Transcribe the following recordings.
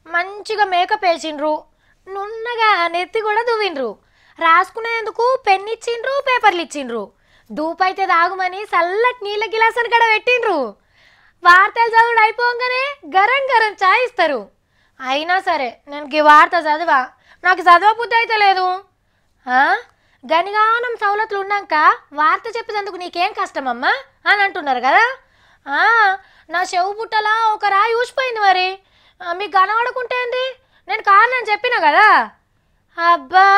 మంచిగా మేకప్ వేసిండ్రు, నున్నగా నెత్తి కూడా దువ్విండ్రు, రాసుకునేందుకు పెన్ ఇచ్చిండ్రు, పేపర్లు ఇచ్చిండ్రు, దూపైతే తాగుమని చల్లటి నీళ్ళ గిలాసని కూడా పెట్టిండ్రు. వార్తలు చదువుడు అయిపోగానే గరం గరం చాయ్ ఇస్తారు. అయినా సరే నేను ఈ వార్త చదివా, నాకు చదవబుద్ధి అయితే లేదు. గనిగానం సౌలతులు ఉన్నాక వార్త చెప్పేందుకు నీకేం కష్టమమ్మా అని అంటున్నారు కదా. నా చెవు పుట్టలా ఒక రాయి ఊసిపోయింది, మరి మీకు కనబడుకుంటేంది, నేను కారణం చెప్పిన కదా. అబ్బా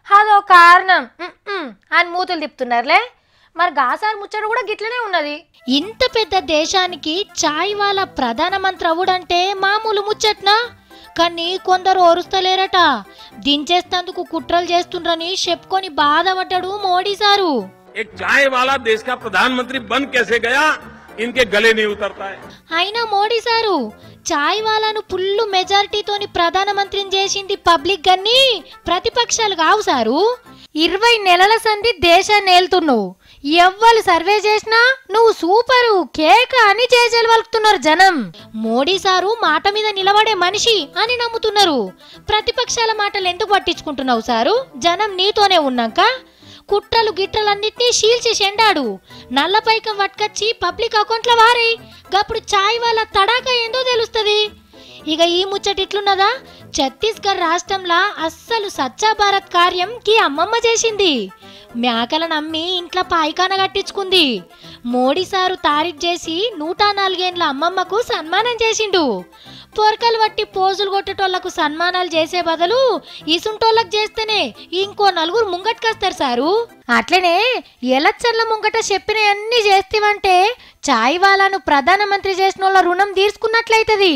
అదో కారణం అని మూతులు తిప్పుతున్నారులే. మరి గాసార్ ముచ్చట కూడా గిట్లనే ఉన్నది. ఇంత పెద్ద దేశానికి చాయ్ వాళ్ళ ప్రధానమంత్రి అవుడంటే మామూలు ముచ్చట్నా? కానీ కొందరు ఓరుస్తలేరట, దించేస్తందుకు కుట్రలు చేస్తుండ్రని చెప్పుకొని బాధపడ్డాడు మోడీ సారు. చాయ్ వాలా దేశ్ కా ప్రధానమంత్రి బన్ कैसे गया इनके गले नहीं उतरता है. అయినా మోడీ సారు చాయ్ వాలాను ఫుల్ మెజారిటీతోని ప్రధానమంత్రిని చేసింది పబ్లిక్ గన్ని ప్రతిపక్షాలు కావు సారు. 20 నెలల సంధి దేశాన్ని ఏలుతున్నావు, ఎవ్వరు సర్వే చేసినా నువ్వు సూపరు కేక అని చేజలు వలుకుతున్నారు జనం. మోడీ సారు మాట మీద నిలబడే మనిషి అని నమ్ముతున్నారు. ప్రతిపక్షాల మాటలు ఎందుకు పట్టించుకుంటున్నావు సారు? జనం నీతోనే ఉన్నాక కుట్రలు గిట్రలన్నిటినీ షీల్చేసి ఎండాడు, నల్లపైకం పట్టుకొచ్చి పబ్లిక్ అకౌంట్ల వారి గప్పుడు చాయ్ వాళ్ళ తడాక ఏందో తెలుస్తుంది. ఇక ఈ ముచ్చట ఇట్లున్నదా, ఛత్తీస్గఢ్ రాష్ట్రంలో అస్సలు స్వచ్ఛ భారత్ కార్యం కి అమ్మమ్మ చేసింది. మేకలను అమ్మి ఇంట్లో పాయికాన కట్టించుకుంది. మోడీ సారు తారీఫ్ చేసి 104 ఏండ్ల అమ్మమ్మకు సన్మానం చేసిండు. పొరకలు బట్టి పోజులు కొట్టేటోళ్లకు సన్మానాలు చేసే బదులు ఇసుంటోళ్ళకు చేస్తేనే ఇంకో 4 ముంగట్కొస్తారు సారు. అట్లనే ఎలక్షన్ల ముంగట చెప్పిన అన్ని చేస్తేవంటే చాయ్ వాలాను ప్రధానమంత్రి చేసిన వాళ్ళ రుణం తీర్చుకున్నట్లయితది.